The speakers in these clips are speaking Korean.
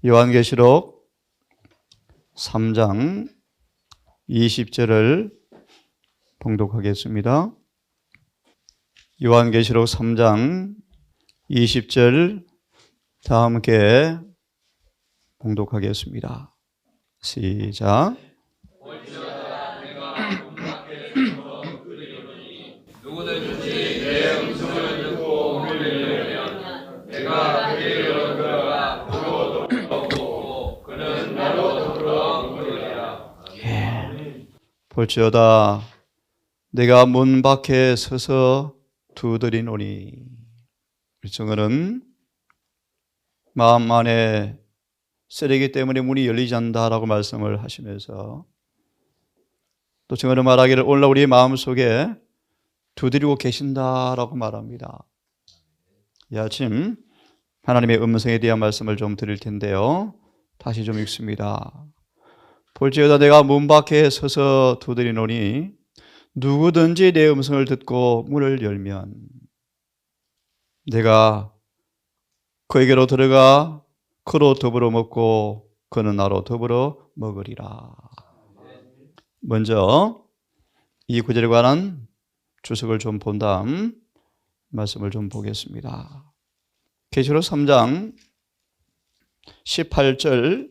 요한계시록 3장 20절을 봉독하겠습니다. 요한계시록 3장 20절 다 함께 봉독하겠습니다. 시작. 누구든지 내 음성을 듣고 문을 열면 내가 그에게 들어가 그로 더불어 그는 나로 더불어 그러리라. 볼지어다 내가 문 밖에 서서 두드리노니. 정어는 마음 안에 쓰레기 때문에 문이 열리지 않는다라고 말씀을 하시면서 또 정어는 말하기를 오늘 우리 마음속에 두드리고 계신다라고 말합니다. 이 아침 하나님의 음성에 대한 말씀을 좀 드릴 텐데요. 다시 좀 읽습니다. 볼지어다 내가 문 밖에 서서 두드리노니 누구든지 내 음성을 듣고 문을 열면 내가 그에게로 들어가 그로 더불어 먹고 그는 나로 더불어 먹으리라. 먼저 이 구절에 관한 주석을 좀 본 다음 말씀을 좀 보겠습니다. 계시록 3장 18절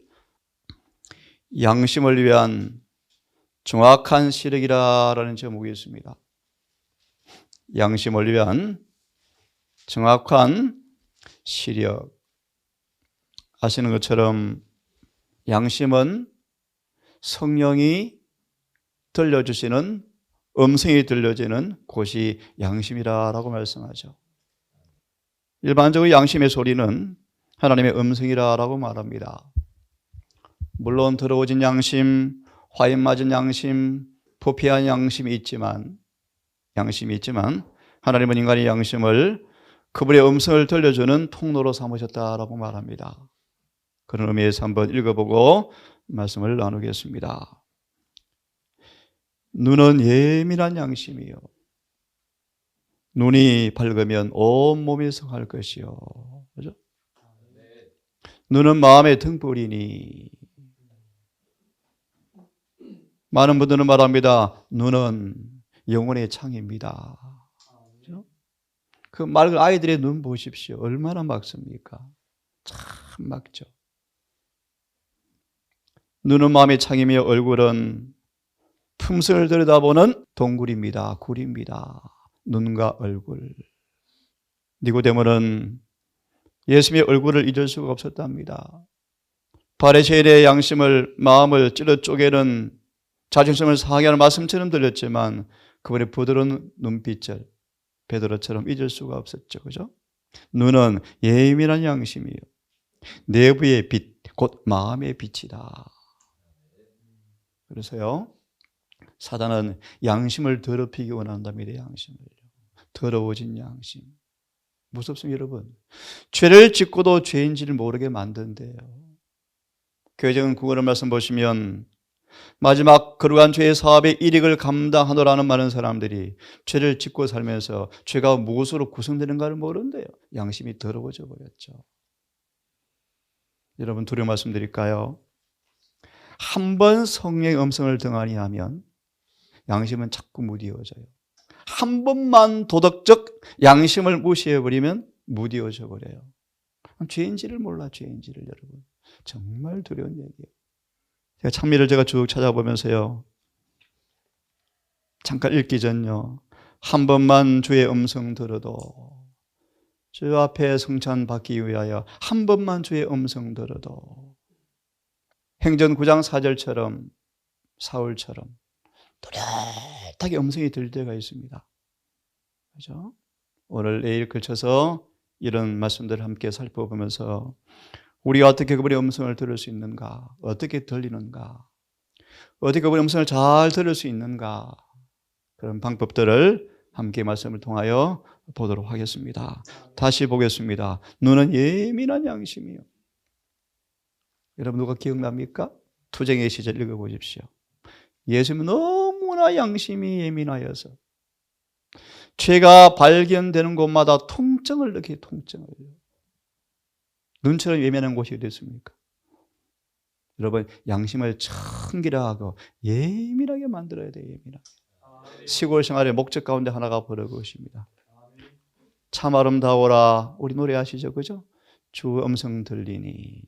양심을 위한 정확한 시력이라는 제목이 있습니다. 양심을 위한 정확한 시력. 아시는 것처럼 양심은 성령이 들려주시는 음성이 들려지는 곳이 양심이라고 말씀하죠. 일반적으로 양심의 소리는 하나님의 음성이라고 말합니다. 물론 더러워진 양심, 화인 맞은 양심, 부패한 양심이 있지만 하나님은 인간의 양심을 그분의 음성을 들려주는 통로로 삼으셨다라고 말합니다. 그런 의미에서 한번 읽어보고 말씀을 나누겠습니다. 눈은 예민한 양심이요. 눈이 밝으면 온몸이 성할 것이요. 그죠? 눈은 마음의 등불이니. 많은 분들은 말합니다. 눈은 영혼의 창입니다. 그죠? 그 맑은 아이들의 눈 보십시오. 얼마나 맑습니까? 참 맑죠. 눈은 마음의 창이며 얼굴은 품성을 들여다보는 동굴입니다. 굴입니다. 눈과 얼굴. 니고데모는 예수님의 얼굴을 잊을 수가 없었답니다. 바리새인의 양심을 마음을 찔러 쪼개는 자존심을 상하게 하는 말씀처럼 들렸지만 그분의 부드러운 눈빛을 베드로처럼 잊을 수가 없었죠. 그죠? 눈은 예민한 양심이요. 내부의 빛, 곧 마음의 빛이다. 그래서요. 사단은 양심을 더럽히기 원한답니다. 양심을. 더러워진 양심. 무섭습니다, 여러분. 죄를 짓고도 죄인지를 모르게 만든대요. 교회적인 구원의 말씀 보시면 마지막 거룩한 죄의 사업의 이익을 감당하노라는 많은 사람들이 죄를 짓고 살면서 죄가 무엇으로 구성되는가를 모른대요. 양심이 더러워져 버렸죠. 여러분 두려운 말씀 드릴까요? 한 번 성령의 음성을 등한히 하면 양심은 자꾸 무디어져요. 한 번만 도덕적 양심을 무시해버리면 무디어져 버려요. 죄인지를 몰라, 죄인지를. 여러분 정말 두려운 얘기예요. 찬미를 제가 쭉 찾아보면서요, 잠깐 읽기 전요, 한 번만 주의 음성 들어도 주 앞에 성찬받기 위하여 한 번만 주의 음성 들어도 행전 9장 4절처럼 사울처럼 또렷하게 음성이 들 때가 있습니다. 그렇죠? 오늘 내일 걸쳐서 이런 말씀들을 함께 살펴보면서 우리가 어떻게 그분의 음성을 들을 수 있는가, 어떻게 들리는가, 어떻게 그분의 음성을 잘 들을 수 있는가, 그런 방법들을 함께 말씀을 통하여 보도록 하겠습니다. 다시 보겠습니다. 눈은 예민한 양심이요. 여러분 누가 기억납니까? 투쟁의 시절 읽어보십시오. 예수님은 너무나 양심이 예민하여서 죄가 발견되는 곳마다 통증을 느끼, 통증을. 눈처럼 예민한 곳이 어디 있습니까? 여러분, 양심을 청결하고 예민하게 만들어야 돼요. 예민하게. 시골 생활의 목적 가운데 하나가 바로 그것입니다. 참 아름다워라. 우리 노래 아시죠? 그죠? 주 음성 들리니.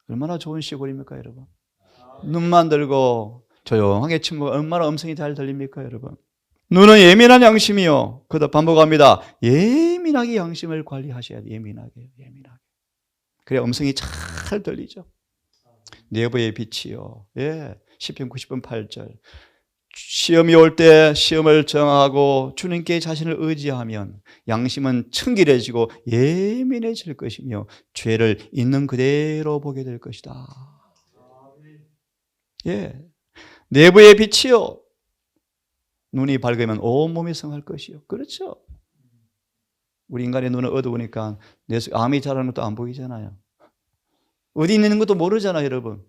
얼마나 좋은 시골입니까, 여러분? 눈만 들고 조용하게 침묵, 얼마나 음성이 잘 들립니까, 여러분? 눈은 예민한 양심이요. 그다 반복합니다. 예민하게 양심을 관리하셔야 돼요. 예민하게. 그래야 음성이 잘 들리죠. 내부의 빛이요. 예. 시편 90편 8절. 시험이 올 때 시험을 정하고 주님께 자신을 의지하면 양심은 청결해지고 예민해질 것이며 죄를 있는 그대로 보게 될 것이다. 예. 내부의 빛이요. 눈이 밝으면 온몸이 성할 것이요. 그렇죠. 우리 인간의 눈은 어두우니까 내 속 암이 자라는 것도 안 보이잖아요. 어디 있는 것도 모르잖아요, 여러분.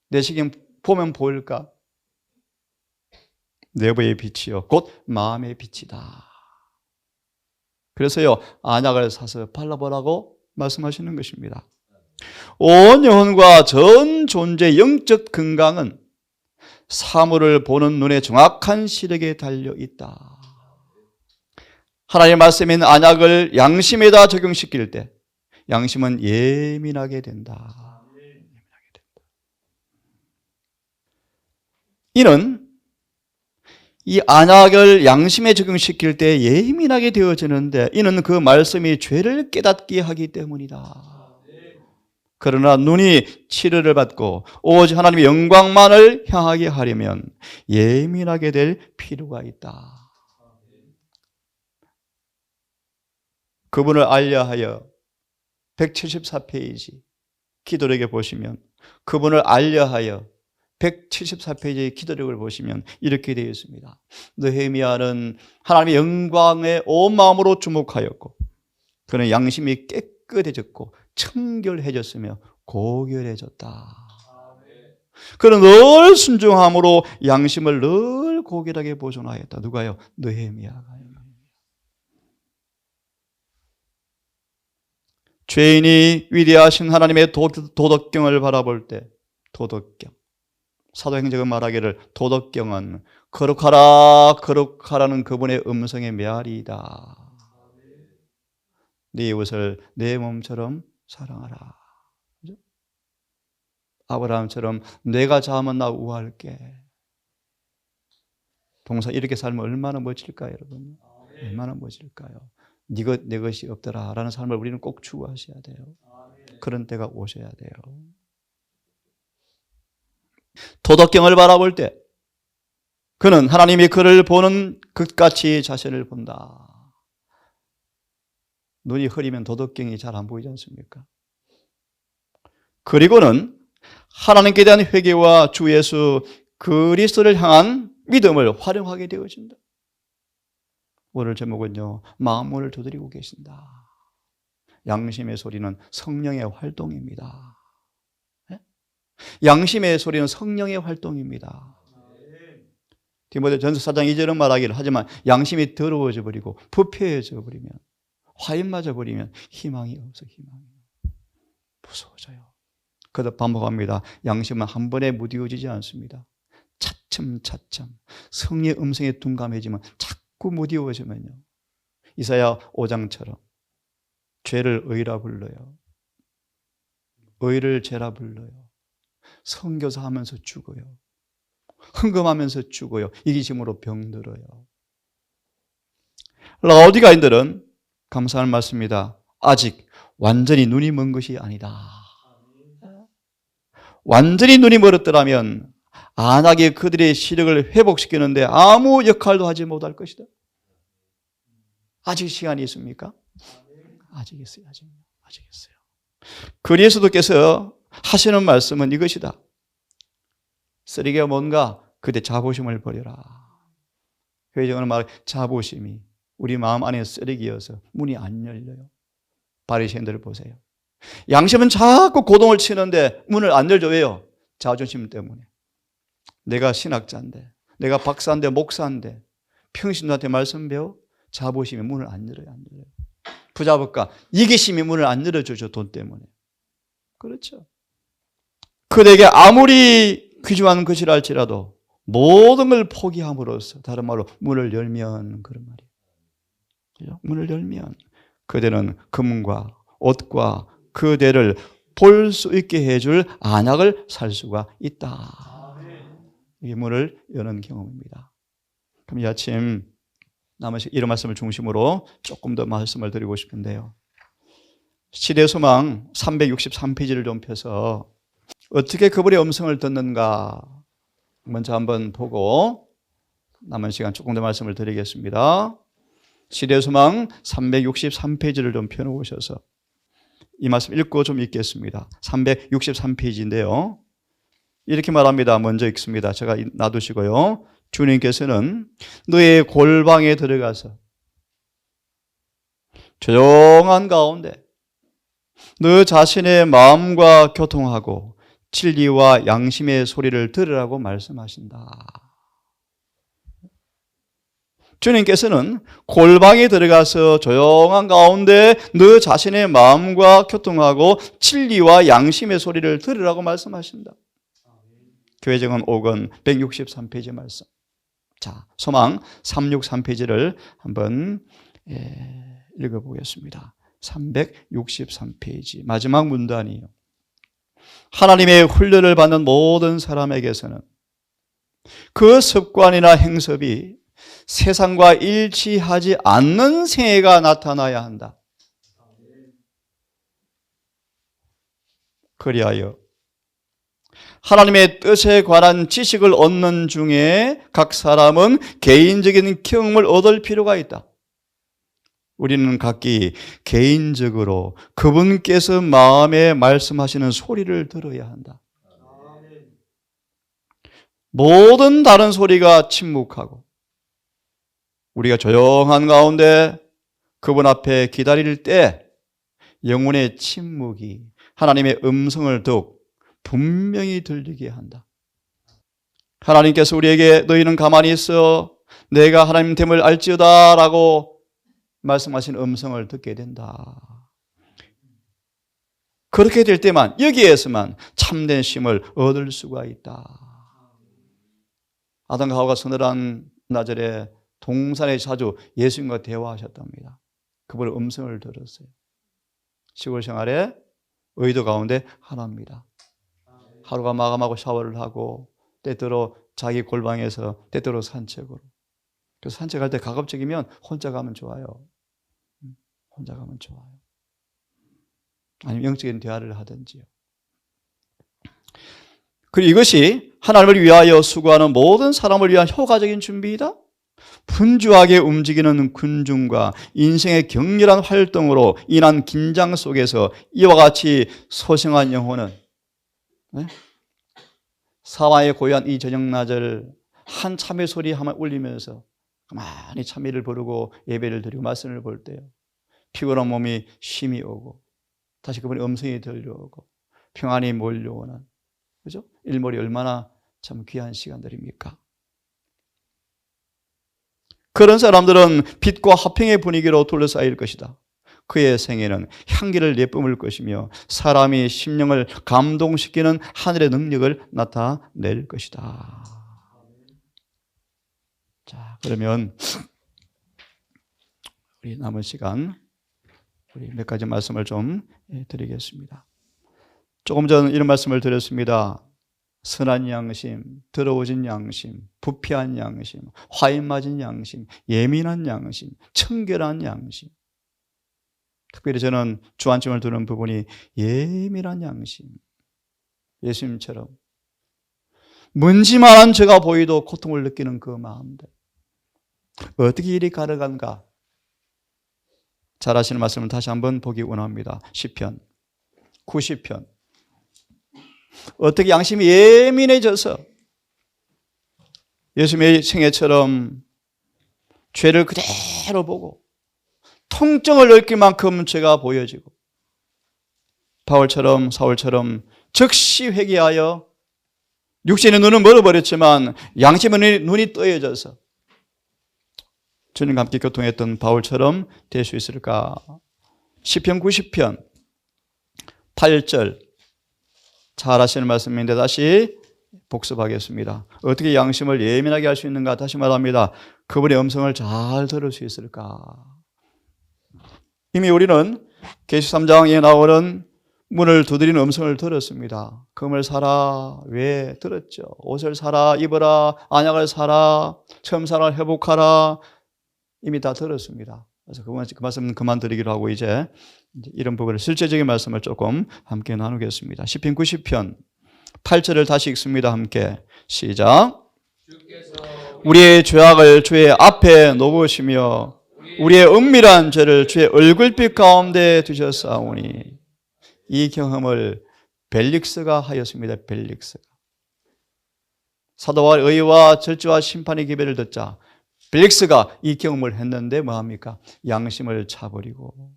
내시경 보면 보일까? 내부의 빛이요. 곧 마음의 빛이다. 그래서요, 안약을 사서 발라보라고 말씀하시는 것입니다. 온 영혼과 전 존재의 영적 건강은 사물을 보는 눈의 정확한 시력에 달려 있다. 하나님의 말씀인 안약을 양심에다 적용시킬 때 양심은 예민하게 된다. 이는 이 안약을 양심에 적용시킬 때 예민하게 되어지는데 이는 그 말씀이 죄를 깨닫게 하기 때문이다. 그러나 눈이 치료를 받고 오직 하나님의 영광만을 향하게 하려면 예민하게 될 필요가 있다. 그분을 알려하여 174페이지 기도력에 보시면 그분을 알려하여 174페이지의 기도력을 보시면 이렇게 되어 있습니다. 느헤미야는 하나님의 영광에 온 마음으로 주목하였고 그는 양심이 깨끗해졌고 청결해졌으며 고결해졌다. 그는 늘 순종함으로 양심을 늘 고결하게 보존하였다. 누가요? 느헤미야가요. 죄인이 위대하신 하나님의 도덕경을 바라볼 때 도덕경, 사도행전은 말하기를 도덕경은 거룩하라 거룩하라는 그분의 음성의 메아리이다. 네 이웃을 내 몸처럼 사랑하라. 그죠? 아브라함처럼 내가 자면 나 우할게. 동사 이렇게 살면 얼마나 멋질까요, 여러분? 얼마나 멋질까요? 네 것 내 것이 없더라 라는 삶을 우리는 꼭 추구하셔야 돼요. 그런 때가 오셔야 돼요. 도덕경을 바라볼 때 그는 하나님이 그를 보는 것같이 자신을 본다. 눈이 흐리면 도덕경이 잘 안 보이지 않습니까? 그리고는 하나님께 대한 회개와 주 예수 그리스도를 향한 믿음을 활용하게 되어진다. 오늘 제목은요, 마음문을 두드리고 계신다. 양심의 소리는 성령의 활동입니다. 양심의 소리는 성령의 활동입니다. 디모데전서 4장 2절은 말하기를 하지만 양심이 더러워져 버리고 부패해져 버리면 화인 맞아 버리면 희망이 없어. 희망이 무서워져요. 그래서 반복합니다. 양심은 한 번에 무디워지지 않습니다. 차츰차츰 성령의 음성에 둔감해지면 자꾸 무디워지면요, 이사야 5장처럼 죄를 의라 불러요. 의를 죄라 불러요. 선교사 하면서 죽어요. 흥금하면서 죽어요. 이기심으로 병들어요. 라오디가인들은 감사할 말씀입니다. 아직 완전히 눈이 먼 것이 아니다. 완전히 눈이 멀었더라면 안하게 그들의 시력을 회복시키는데 아무 역할도 하지 못할 것이다. 아직 시간이 있습니까? 아직 있어요. 아직 있어요. 그리스도께서 하시는 말씀은 이것이다. 쓰레기가 뭔가? 그대 자부심을 버려라. 회정은 말 자부심이 우리 마음 안에 쓰레기여서 문이 안 열려요. 바리새인들을 보세요. 양심은 자꾸 고동을 치는데 문을 안 열죠. 왜요? 자존심 때문에. 내가 신학자인데, 내가 박사인데, 목사인데, 평신도한테 말씀 배워? 자부심이 문을 안 열어요. 부자복가 이기심이 문을 안 열어주죠. 돈 때문에. 그렇죠. 그대에게 아무리 귀중한 것이라 할지라도 모든 걸 포기함으로써, 다른 말로 문을 열면, 그런 말이에요. 문을 열면 그대는 금과 옷과 그대를 볼 수 있게 해줄 안약을 살 수가 있다. 이게 문을 여는 경험입니다. 그럼 이 아침 남은 이런 말씀을 중심으로 조금 더 말씀을 드리고 싶은데요. 시대소망 363페이지를 좀 펴서 어떻게 그분의 음성을 듣는가 먼저 한번 보고 남은 시간 조금 더 말씀을 드리겠습니다. 시대소망 363페이지를 좀 펴놓으셔서 이 말씀 읽고 좀 읽겠습니다. 363페이지인데요. 이렇게 말합니다. 먼저 읽습니다. 제가 놔두시고요. 주님께서는 너의 골방에 들어가서 조용한 가운데 너 자신의 마음과 교통하고 진리와 양심의 소리를 들으라고 말씀하신다. 주님께서는 골방에 들어가서 조용한 가운데 너 자신의 마음과 교통하고 진리와 양심의 소리를 들으라고 말씀하신다. 교회정원 5권 163페이지 말씀. 자, 소망 363페이지를 한번 읽어보겠습니다. 363페이지 마지막 문단이에요. 하나님의 훈련을 받는 모든 사람에게서는 그 습관이나 행습이 세상과 일치하지 않는 생애가 나타나야 한다. 그리하여 하나님의 뜻에 관한 지식을 얻는 중에 각 사람은 개인적인 경험을 얻을 필요가 있다. 우리는 각기 개인적으로 그분께서 마음에 말씀하시는 소리를 들어야 한다. 모든 다른 소리가 침묵하고 우리가 조용한 가운데 그분 앞에 기다릴 때 영혼의 침묵이 하나님의 음성을 더욱 분명히 들리게 한다. 하나님께서 우리에게 너희는 가만히 있어 내가 하나님 됨을 알지어다 라고 말씀하신 음성을 듣게 된다. 그렇게 될 때만 여기에서만 참된 쉼을 얻을 수가 있다. 아담과 하와가 서늘한 나절에 동산에 자주 예수님과 대화하셨답니다. 그분의 음성을 들었어요. 시골 생활에 의도 가운데 하나입니다. 하루가 마감하고 샤워를 하고 때때로 자기 골방에서 때때로 산책으로. 그래서 산책할 때 가급적이면 혼자 가면 좋아요. 혼자 가면 좋아요. 아니면 영적인 대화를 하든지요. 그리고 이것이 하나님을 위하여 수고하는 모든 사람을 위한 효과적인 준비이다. 분주하게 움직이는 군중과 인생의 격렬한 활동으로 인한 긴장 속에서 이와 같이 소생한 영혼은 사마의 고요한 이 저녁낮을 한 참의 소리 하나 울리면서 가만히 참회를 부르고 예배를 드리고 말씀을 볼 때요, 피곤한 몸이 쉼이 오고 다시 그분의 음성이 들려오고 평안이 몰려오는, 그죠? 일몰이 얼마나 참 귀한 시간들입니까? 그런 사람들은 빛과 화평의 분위기로 둘러싸일 것이다. 그의 생애는 향기를 내뿜을 것이며 사람이 심령을 감동시키는 하늘의 능력을 나타낼 것이다. 자, 그러면 우리 남은 시간 우리 몇 가지 말씀을 좀 드리겠습니다. 조금 전 이런 말씀을 드렸습니다. 선한 양심, 더러워진 양심, 부패한 양심, 화인 맞은 양심, 예민한 양심, 청결한 양심. 특별히 저는 주안점을 두는 부분이 예민한 양심. 예수님처럼 먼지만한 죄가 보이도 고통을 느끼는 그 마음들. 어떻게 이리 가려간가? 잘 아시는 말씀을 다시 한번 보기 원합니다. 시편 90편. 어떻게 양심이 예민해져서 예수님의 생애처럼 죄를 그대로 보고 통증을 느낄 만큼 죄가 보여지고 바울처럼 사울처럼 즉시 회개하여 육신의 눈은 멀어버렸지만 양심의 눈이 떠여져서 주님과 함께 교통했던 바울처럼 될 수 있을까? 시편 90편 8절. 잘 아시는 말씀인데 다시 복습하겠습니다. 어떻게 양심을 예민하게 할 수 있는가? 다시 말합니다. 그분의 음성을 잘 들을 수 있을까? 이미 우리는 계시 3장에 나오는 문을 두드리는 음성을 들었습니다. 금을 사라. 왜? 들었죠. 옷을 사라. 입어라. 안약을 사라. 처음 사라. 회복하라. 이미 다 들었습니다. 그래서 그 말씀 그만 드리기로 하고 이제 이런 부분을 실제적인 말씀을 조금 함께 나누겠습니다. 시편 90편 8절을 다시 읽습니다. 함께 시작. 우리의 죄악을 주의 앞에 놓으시며 우리의 은밀한 죄를 주의 얼굴빛 가운데 두셨사오니. 이 경험을 벨릭스가 하였습니다. 벨릭스가. 사도와 의와 절제와 심판의 기별을 듣자 벨릭스가 이 경험을 했는데 뭐합니까? 양심을 차버리고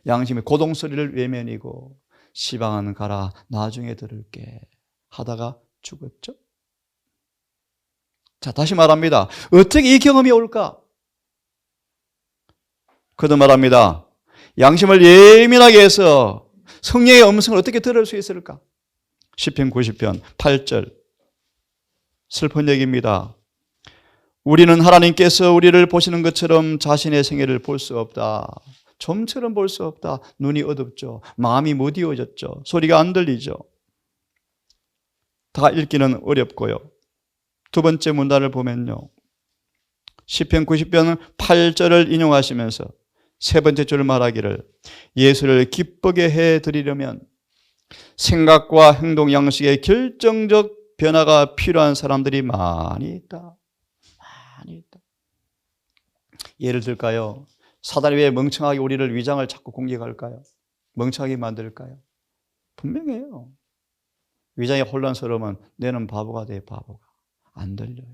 양심의 고동소리를 외면이고 시방은 가라 나중에 들을게 하다가 죽었죠. 자, 다시 말합니다. 어떻게 이 경험이 올까? 그도 말합니다. 양심을 예민하게 해서 성령의 음성을 어떻게 들을 수 있을까? 시편 90편 8절 슬픈 얘기입니다. 우리는 하나님께서 우리를 보시는 것처럼 자신의 생애를 볼 수 없다. 좀처럼 볼 수 없다. 눈이 어둡죠. 마음이 무디워졌죠. 소리가 안 들리죠. 다 읽기는 어렵고요. 두 번째 문단을 보면요. 시편 90편 8절을 인용하시면서 세 번째 줄 말하기를 예수를 기쁘게 해드리려면 생각과 행동 양식의 결정적 변화가 필요한 사람들이 많이 있다. 많이 있다. 예를 들까요? 사단이 왜 멍청하게 우리를 위장을 자꾸 공격할까요? 멍청하게 만들까요? 분명해요. 위장이 혼란스러우면 내는 바보가 돼. 바보가. 안 들려요.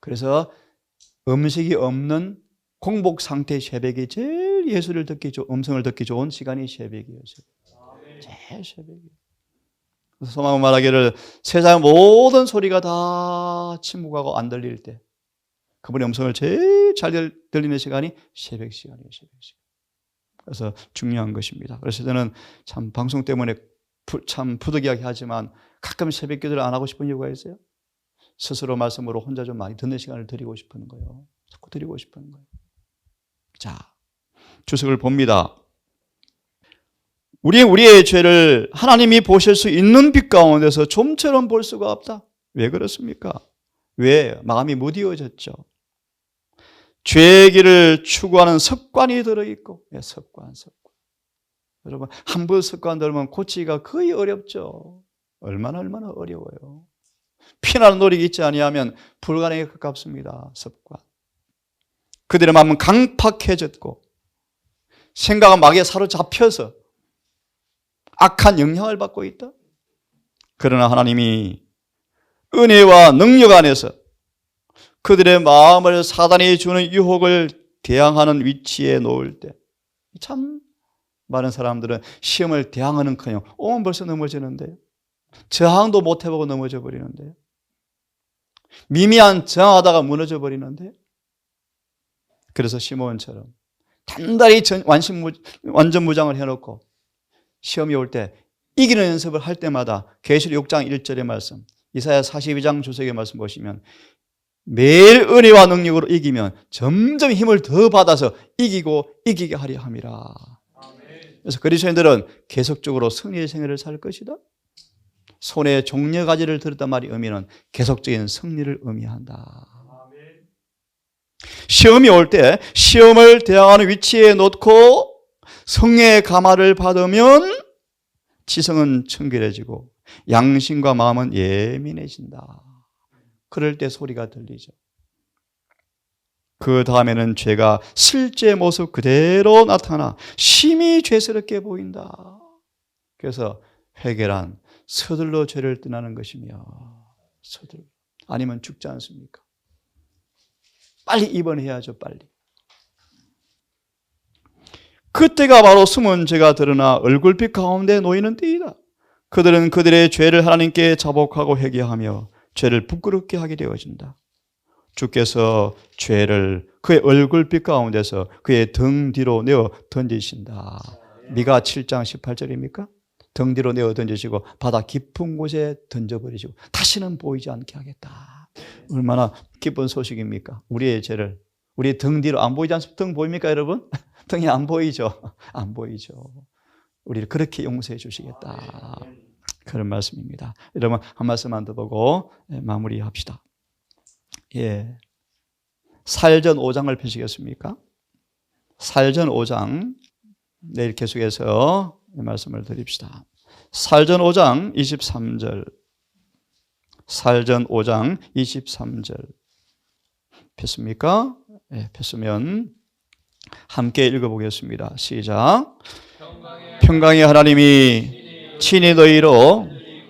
그래서 음식이 없는 공복 상태의 새벽이 제일 예수를 듣기 음성을 듣기 좋은 시간이 새벽이었어요. 제일 새벽이에요. 그래서 소망은 말하기를 세상 모든 소리가 다 침묵하고 안 들릴 때 그분의 음성을 제일 잘 들리는 시간이 새벽 시간이에요. 새벽 시간. 그래서 중요한 것입니다. 그래서 저는 참 방송 때문에 참 부득이하게 하지만 가끔 새벽 기도를 안 하고 싶은 이유가 있어요. 스스로 말씀으로 혼자 좀 많이 듣는 시간을 드리고 싶은 거예요. 자꾸 드리고 싶은 거예요. 자, 주석을 봅니다. 우리의 죄를 하나님이 보실 수 있는 빛 가운데서 좀처럼 볼 수가 없다. 왜 그렇습니까? 왜? 마음이 무디워졌죠. 죄의 길을 추구하는 습관이 들어있고, 습관. 여러분, 한 번 습관 들면 고치기가 거의 어렵죠. 얼마나 어려워요. 피나는 노력이 있지 아니하면 불가능에 가깝습니다. 습관. 그들의 마음은 강팍해졌고 생각은 마귀에 사로잡혀서 악한 영향을 받고 있다. 그러나 하나님이 은혜와 능력 안에서 그들의 마음을 사단이 주는 유혹을 대항하는 위치에 놓을 때 참 많은 사람들은 시험을 대항하는커녕 벌써 넘어지는데요. 저항도 못 해보고 넘어져 버리는데요. 미미한 저항하다가 무너져 버리는데요. 그래서 시몬처럼 단단히 완전무장을 해놓고 시험이 올 때 이기는 연습을 할 때마다 계시록 6장 1절의 말씀, 이사야 42장 주석의 말씀 보시면 매일 은혜와 능력으로 이기면 점점 힘을 더 받아서 이기게 하려 함이라. 그래서 그리스도인들은 계속적으로 승리의 생애를 살 것이다. 손에 종려가지를 들었단 말이 의미는 계속적인 승리를 의미한다. 시험이 올 때 시험을 대항하는 위치에 놓고 성령의 감화를 받으면 지성은 청결해지고 양심과 마음은 예민해진다. 그럴 때 소리가 들리죠. 그 다음에는 죄가 실제 모습 그대로 나타나 심히 죄스럽게 보인다. 그래서 회개란 서둘러 죄를 떠나는 것이며 아니면 죽지 않습니까? 빨리 입원해야죠. 빨리. 그때가 바로 숨은 죄가 드러나 얼굴빛 가운데 놓이는 때이다. 그들은 그들의 죄를 하나님께 자복하고 회개하며 죄를 부끄럽게 하게 되어진다. 주께서 죄를 그의 얼굴빛 가운데서 그의 등 뒤로 내어 던지신다. 미가 7장 18절입니까? 등 뒤로 내어 던지시고 바다 깊은 곳에 던져버리시고 다시는 보이지 않게 하겠다. 얼마나 기쁜 소식입니까? 우리의 죄를 우리 등 뒤로 안 보이지 않습니까? 등 보입니까 여러분? 등이 안 보이죠. 안 보이죠. 우리를 그렇게 용서해 주시겠다. 그런 말씀입니다. 여러분 한 말씀만 더 보고 마무리합시다. 예, 사일전 5장을 펴시겠습니까? 사일전 5장 내일 계속해서 말씀을 드립시다. 사일전 5장 23절 사일전 5장 23절 폈습니까? 네, 폈으면 함께 읽어보겠습니다. 시작. 평강의 하나님이 친히 너희로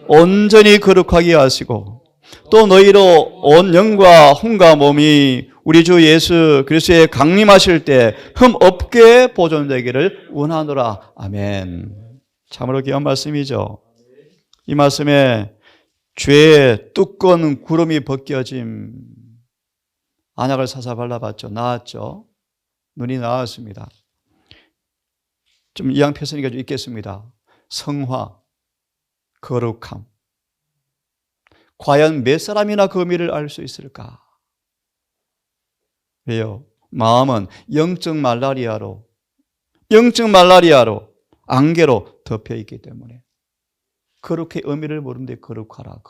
온전히 거룩하게 하시고 또 너희로 온 영과 혼과 몸이 우리 주 예수 그리스도의 강림하실 때 흠 없게 보존되기를 원하노라. 아멘. 참으로 귀한 말씀이죠. 이 말씀에 죄의 두꺼운 구름이 벗겨짐. 안약을 사사 발라봤죠. 나았죠. 눈이 나았습니다. 좀 이양 표현이 좀 있겠습니다. 성화, 거룩함. 과연 몇 사람이나 그 의미를 알 수 있을까? 왜요? 마음은 영적 말라리아로 안개로 덮여 있기 때문에 그렇게 의미를 모르는데 거룩하라.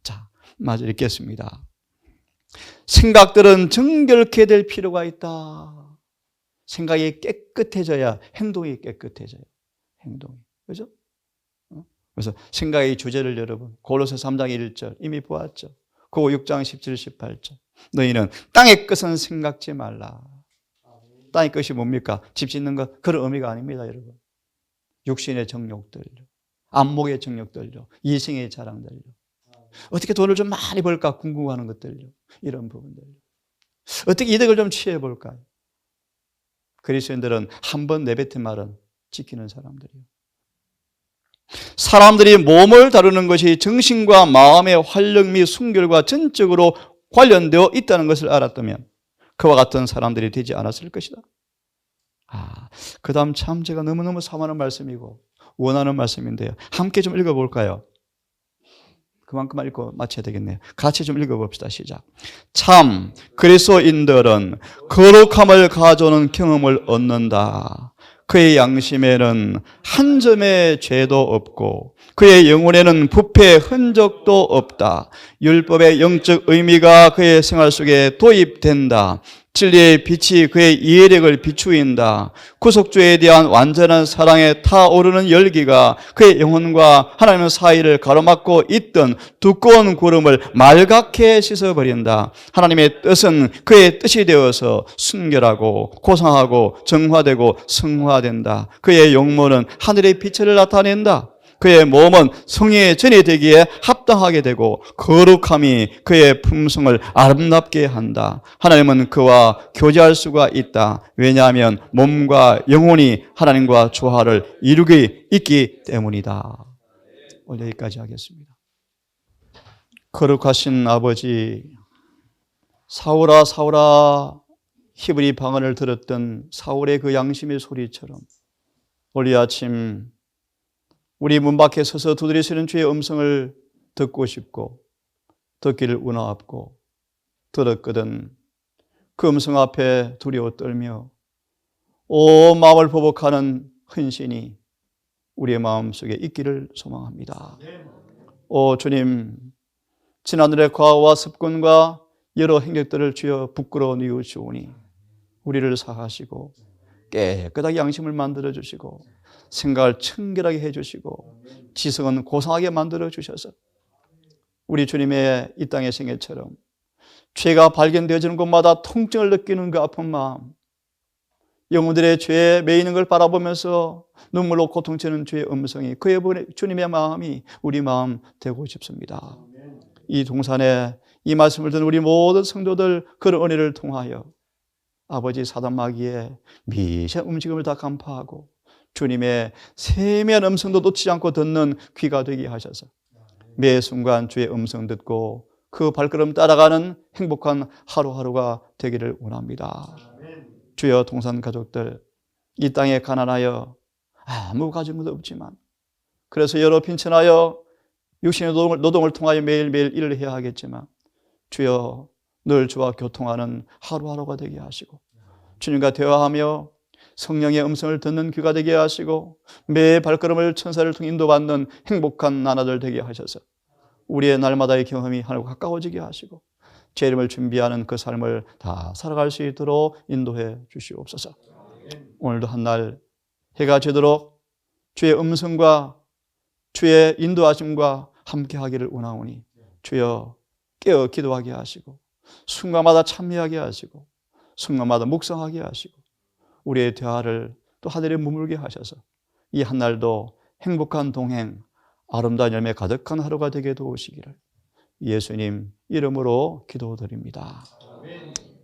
자, 마저 읽겠습니다. 생각들은 정결케 될 필요가 있다. 생각이 깨끗해져야 행동이 깨끗해져요. 행동이. 그죠? 그래서 생각의 주제를 여러분 고로새 3장 1절 이미 보았죠. 고 6장 17, 18절 너희는 땅의 것은 생각지 말라. 땅의 것이 뭡니까? 집 짓는 것 그런 의미가 아닙니다. 여러분. 육신의 정욕들요, 안목의 정욕들요, 이생의 자랑들요, 어떻게 돈을 좀 많이 벌까 궁금해하는 것들요, 이런 부분들요. 어떻게 이득을 좀 취해볼까요? 그리스도인들은 한 번 내뱉은 말은 지키는 사람들이요. 사람들이 몸을 다루는 것이 정신과 마음의 활력 및 순결과 전적으로 관련되어 있다는 것을 알았다면 그와 같은 사람들이 되지 않았을 것이다. 그 다음 참 제가 너무너무 사모하는 말씀이고 원하는 말씀인데요. 함께 좀 읽어볼까요? 그만큼만 읽고 마쳐야 되겠네요. 같이 좀 읽어봅시다. 시작. 참 그리스도인들은 거룩함을 가져오는 경험을 얻는다. 그의 양심에는 한 점의 죄도 없고 그의 영혼에는 부패의 흔적도 없다. 율법의 영적 의미가 그의 생활 속에 도입된다. 진리의 빛이 그의 이해력을 비추인다. 구속주에 대한 완전한 사랑에 타오르는 열기가 그의 영혼과 하나님 사이를 가로막고 있던 두꺼운 구름을 맑게 씻어버린다. 하나님의 뜻은 그의 뜻이 되어서 순결하고 고상하고 정화되고 성화된다. 그의 용모는 하늘의 빛을 나타낸다. 그의 몸은 성의의 전이 되기에 합당하게 되고 거룩함이 그의 품성을 아름답게 한다. 하나님은 그와 교제할 수가 있다. 왜냐하면 몸과 영혼이 하나님과 조화를 이루게 있기 때문이다. 오늘 여기까지 하겠습니다. 거룩하신 아버지, 사울아 사울아 히브리 방언을 들었던 사울의 그 양심의 소리처럼 오늘 아침 우리 문 밖에 서서 두드리시는 주의 음성을 듣고 싶고 듣기를 원하옵고 들었거든 그 음성 앞에 두려워 떨며 온 마음을 보복하는 헌신이 우리의 마음속에 있기를 소망합니다. 오 주님, 지난날의 과오와 습관과 여러 행적들을 주여 부끄러워 뉘우치오니 우리를 사하시고 깨끗하게 양심을 만들어 주시고 생각을 청결하게 해주시고 지성은 고상하게 만들어 주셔서 우리 주님의 이 땅의 생애처럼 죄가 발견되어지는 곳마다 통증을 느끼는 그 아픈 마음, 영혼들의 죄에 매이는 걸 바라보면서 눈물로 고통치는 주의 음성이 그의 주님의 마음이 우리 마음 되고 싶습니다. 이 동산에 이 말씀을 듣는 우리 모든 성도들 그런 은혜를 통하여 아버지 사단 마귀의 미세한 움직임을 다 간파하고 주님의 세미한 음성도 놓치지 않고 듣는 귀가 되게 하셔서 매 순간 주의 음성 듣고 그 발걸음 따라가는 행복한 하루하루가 되기를 원합니다. 주여 동산 가족들 이 땅에 가난하여 아무 가진 것도 없지만 그래서 여러 빈천하여 육신의 노동을 통하여 매일매일 일을 해야 하겠지만 주여 늘 주와 교통하는 하루하루가 되게 하시고 주님과 대화하며 성령의 음성을 듣는 귀가 되게 하시고 매 발걸음을 천사를 통해 인도받는 행복한 나날들 되게 하셔서 우리의 날마다의 경험이 하늘과 가까워지게 하시고 제 이름을 준비하는 그 삶을 다 살아갈 수 있도록 인도해 주시옵소서. 오늘도 한날 해가 지도록 주의 음성과 주의 인도하심과 함께하기를 원하오니 주여 깨어 기도하게 하시고 순간마다 참여하게 하시고 순간마다 묵상하게 하시고 우리의 대화를 또 하늘에 머물게 하셔서 이 한날도 행복한 동행, 아름다운 열매 가득한 하루가 되게 도우시기를 예수님 이름으로 기도드립니다. 아멘.